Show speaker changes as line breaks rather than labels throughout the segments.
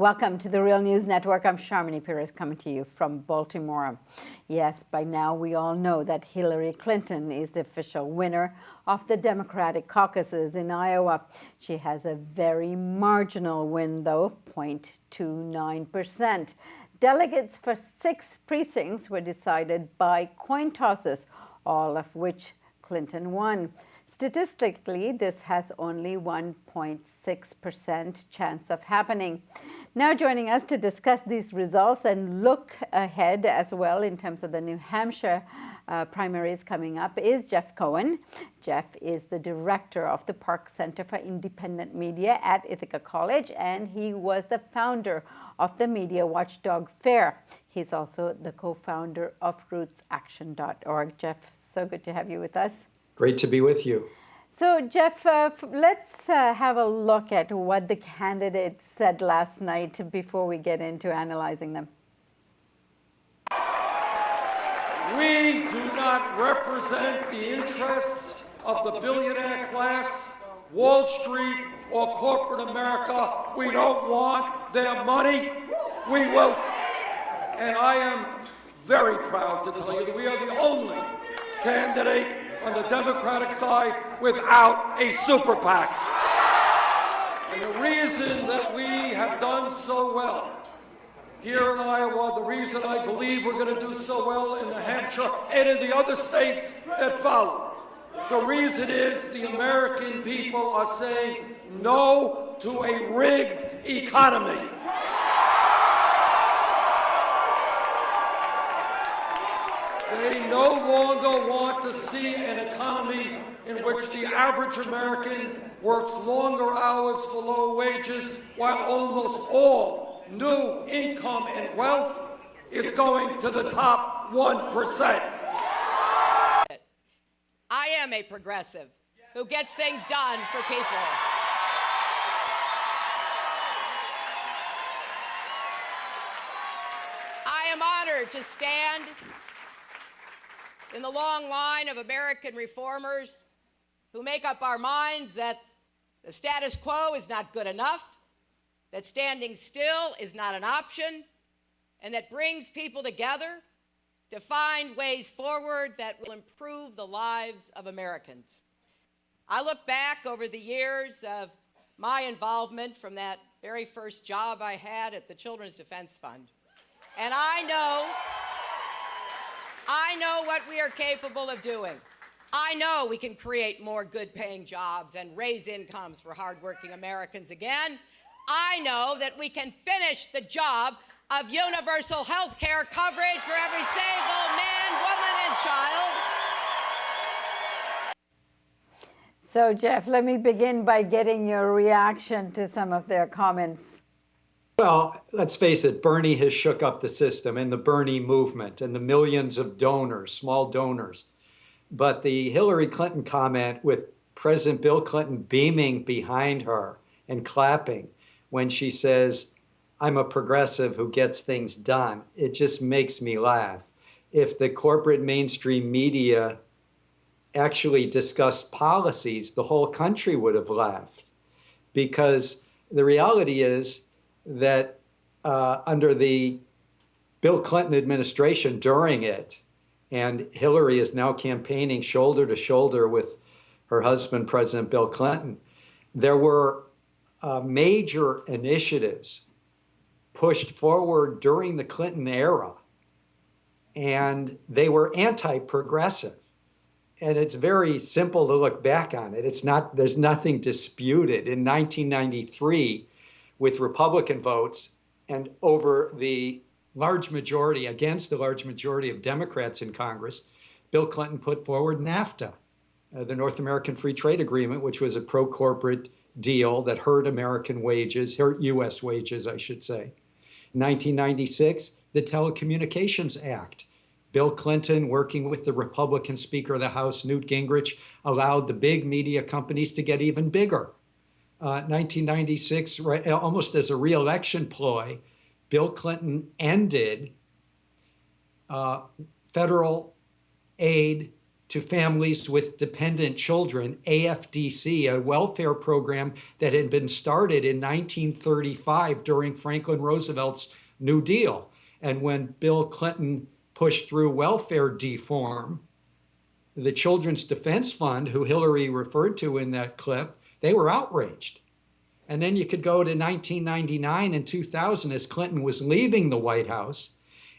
Welcome to the Real News Network. I'm Sharmini Perez coming to you from Baltimore. Yes, by now we all know that Hilary Clinton is the official winner of the Democratic caucuses in Iowa. She has a very marginal win, though, 0.29%. Delegates for 6 precincts were decided by coin tosses, all of which Clinton won. Statistically, this has only 1.6% chance of happening. Now joining us to discuss these results and look ahead as well in terms of the New Hampshire primaries coming up is Jeff Cohen. Jeff is the director of the Park Center for Independent Media at Ithaca College, and he was the founder of the Media Watchdog Fair. He's also the co-founder of rootsaction.org. Jeff, so good to have you with us.
Great to be with you.
So, Jeff, let's have a look at what the candidates said last night before we get into analyzing them.
We do not represent the interests of the billionaire class, Wall Street, or corporate America. We don't want their money. We will. And I am very proud to tell you that we are the only candidate on the Democratic side without a super PAC. And the reason that we have done so well here in Iowa, the reason I believe we're going to do so well in New Hampshire and in the other states that follow, the reason is the American people are saying no to a rigged economy. They no longer want to see an economy in which the average American works longer hours for low wages, while almost all new income and wealth is going to the top 1%.
I am a progressive who gets things done for people. I am honored to stand in the long line of American reformers who make up our minds that the status quo is not good enough, that standing still is not an option, and that brings people together to find ways forward that will improve the lives of Americans. I look back over the years of my involvement from that very first job I had at the Children's Defense Fund, and I know what we are capable of doing. I know we can create more good-paying jobs and raise incomes for hardworking Americans again. I know that we can finish the job of universal health care coverage for every single man, woman, and child.
So, Jeff, let me begin by getting your reaction to some of their comments.
Well, let's face it, Bernie has shook up the system and the Bernie movement and the millions of donors, small donors. But the Hillary Clinton comment with President Bill Clinton beaming behind her and clapping when she says, "I'm a progressive who gets things done," it just makes me laugh. If the corporate mainstream media actually discussed policies, the whole country would have laughed. Because the reality is that under the Bill Clinton administration during it, and Hillary is now campaigning shoulder to shoulder with her husband, President Bill Clinton, there were major initiatives pushed forward during the Clinton era, and they were anti-progressive. And it's very simple to look back on it. There's nothing disputed. In 1993, with Republican votes and over the large majority, against the large majority of Democrats in Congress, Bill Clinton put forward NAFTA, the North American Free Trade Agreement, which was a pro-corporate deal that hurt American wages, hurt U.S. wages, I should say. In 1996, the Telecommunications Act. Bill Clinton, working with the Republican Speaker of the House, Newt Gingrich, allowed the big media companies to get even bigger. 1996, almost as a re-election ploy, Bill Clinton ended federal aid to families with dependent children, AFDC, a welfare program that had been started in 1935 during Franklin Roosevelt's New Deal. And when Bill Clinton pushed through welfare reform, the Children's Defense Fund, who Hillary referred to in that clip, they were outraged. And then you could go to 1999 and 2000 as Clinton was leaving the White House,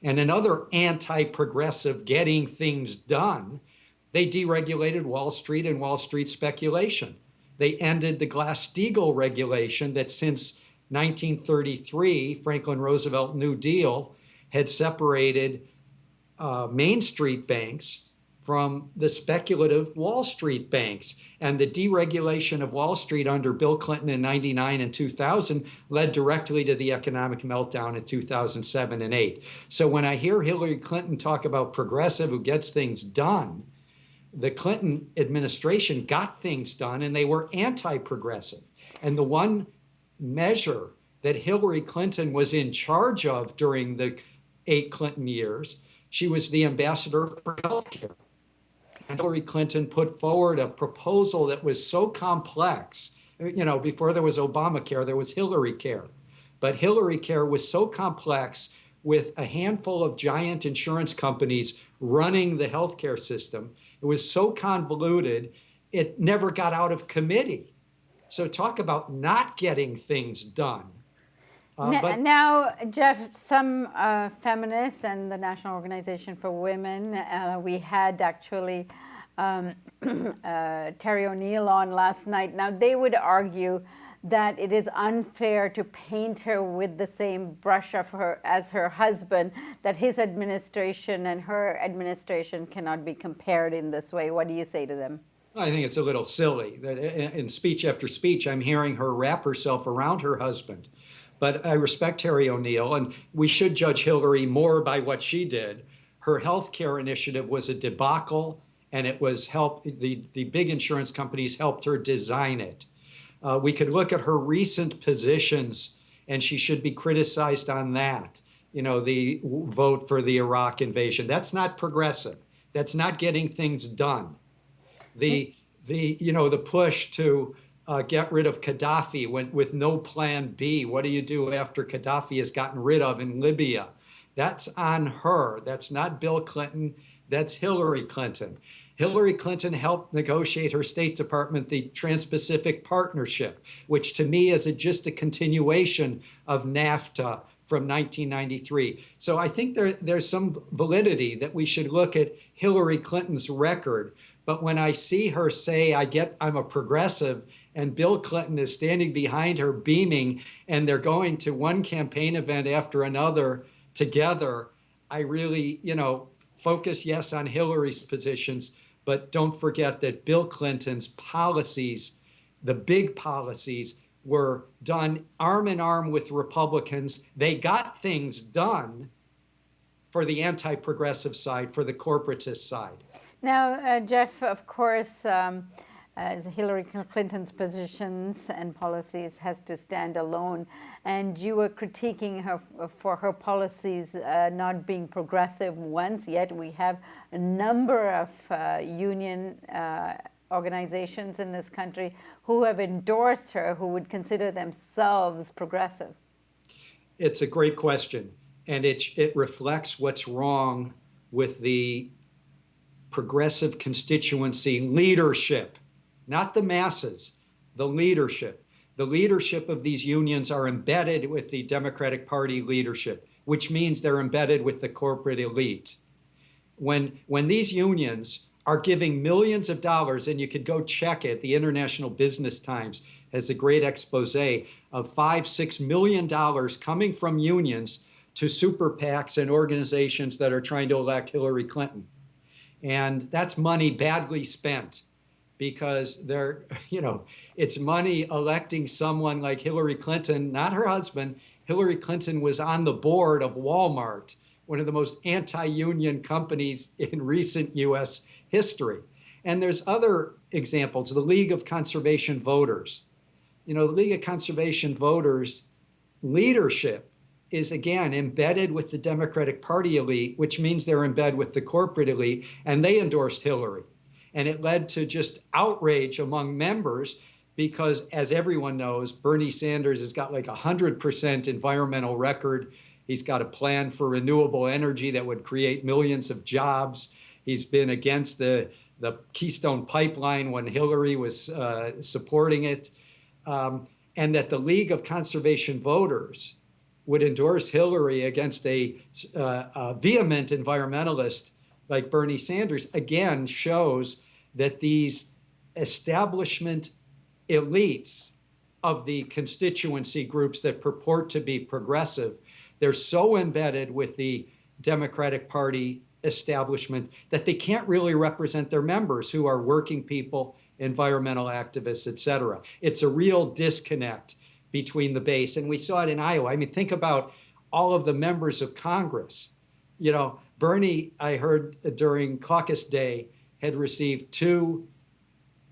and another anti-progressive getting things done, they deregulated Wall Street and Wall Street speculation. They ended the Glass-Steagall regulation that since 1933, Franklin Roosevelt New Deal, had separated Main Street banks from the speculative Wall Street banks. And the deregulation of Wall Street under Bill Clinton in 99 and 2000 led directly to the economic meltdown in 2007 and 8. So when I hear Hillary Clinton talk about progressive who gets things done, the Clinton administration got things done and they were anti-progressive. And the one measure that Hillary Clinton was in charge of during the 8 Clinton years, she was the ambassador for healthcare. And Hillary Clinton put forward a proposal that was so complex. You know, before there was Obamacare, there was Hillary Care. But Hillary Care was so complex with a handful of giant insurance companies running the healthcare system. It was so convoluted, it never got out of committee. So talk about not getting things done.
Now, Jeff, some feminists and the National Organization for Women, we had actually Terry ONeill on last night. Now, they would argue that it is unfair to paint her with the same brush of her as her husband, that his administration and her administration cannot be compared in this way. What do you say to them?
I think it's a little silly that in speech after speech, I'm hearing her wrap herself around her husband. But I respect Terry ONeill, and we should judge Hillary more by what she did. Her health care initiative was a debacle, and it was the big insurance companies helped her design it. We could look at her recent positions, and she should be criticized on that. You know, the vote for the Iraq invasion. That's not progressive. That's not getting things done. The push to get rid of Gaddafi with no plan B. What do you do after Gaddafi is gotten rid of in Libya? That's on her. That's not Bill Clinton. That's Hillary Clinton. Hillary Clinton helped negotiate her State Department the Trans-Pacific Partnership, which to me is just a continuation of NAFTA from 1993. So I think there's some validity that we should look at Hillary Clinton's record. But when I see her say, I'm a progressive, and Bill Clinton is standing behind her beaming, and they're going to one campaign event after another together, I really, focus, yes, on Hillary's positions, but don't forget that Bill Clinton's policies, the big policies, were done arm in arm with Republicans. They got things done for the anti-progressive side, for the corporatist side.
Now, Jeff, of course, Hillary Clinton's positions and policies has to stand alone, and you were critiquing her for her policies not being progressive once, yet we have a number of union organizations in this country who have endorsed her, who would consider themselves progressive.
It's a great question, and it reflects what's wrong with the progressive constituency leadership. Not the masses, the leadership. The leadership of these unions are embedded with the Democratic Party leadership, which means they're embedded with the corporate elite. When these unions are giving millions of dollars, and you could go check it, the International Business Times has a great expose of $5-6 million coming from unions to super PACs and organizations that are trying to elect Hillary Clinton. And that's money badly spent, because it's money electing someone like Hillary Clinton, not her husband. Hillary Clinton was on the board of Walmart, one of the most anti-union companies in recent US history. And there's other examples, the League of Conservation Voters. The League of Conservation Voters leadership is, again, embedded with the Democratic Party elite, which means they're embedded with the corporate elite, and they endorsed Hillary. And it led to just outrage among members because, as everyone knows, Bernie Sanders has got like 100% environmental record. He's got a plan for renewable energy that would create millions of jobs. He's been against the Keystone Pipeline when Hillary was supporting it. And that the League of Conservation Voters would endorse Hillary against a vehement environmentalist like Bernie Sanders, again, shows that these establishment elites of the constituency groups that purport to be progressive, they're so embedded with the Democratic Party establishment that they can't really represent their members, who are working people, environmental activists, et cetera. It's a real disconnect between the base. And we saw it in Iowa. I mean, think about all of the members of Congress. You know, Bernie, I heard during caucus day, had received 2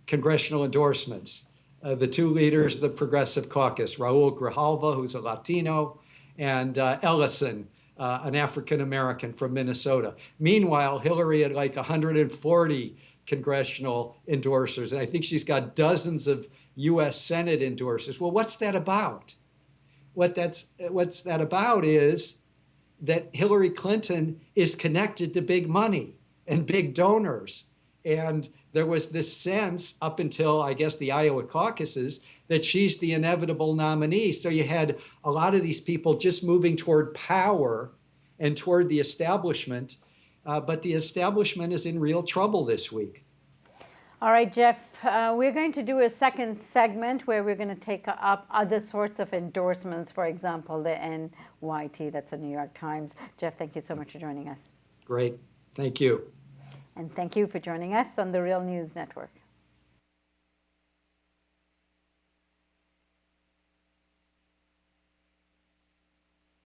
congressional endorsements. The 2 leaders of the Progressive Caucus, Raul Grijalva, who's a Latino, and Ellison, an African-American from Minnesota. Meanwhile, Hillary had like 140 congressional endorsers, and I think she's got dozens of US Senate endorsers. Well, what's that about? What's that about is that Hilary Clinton is connected to big money and big donors. And there was this sense up until, I guess, the Iowa caucuses that she's the inevitable nominee. So you had a lot of these people just moving toward power and toward the establishment. But the establishment is in real trouble this week.
All right, Jeff, we're going to do a second segment where we're going to take up other sorts of endorsements, for example, the NYT, that's the New York Times. Jeff, thank you so much for joining us.
Great. Thank you.
And thank you for joining us on the Real News Network.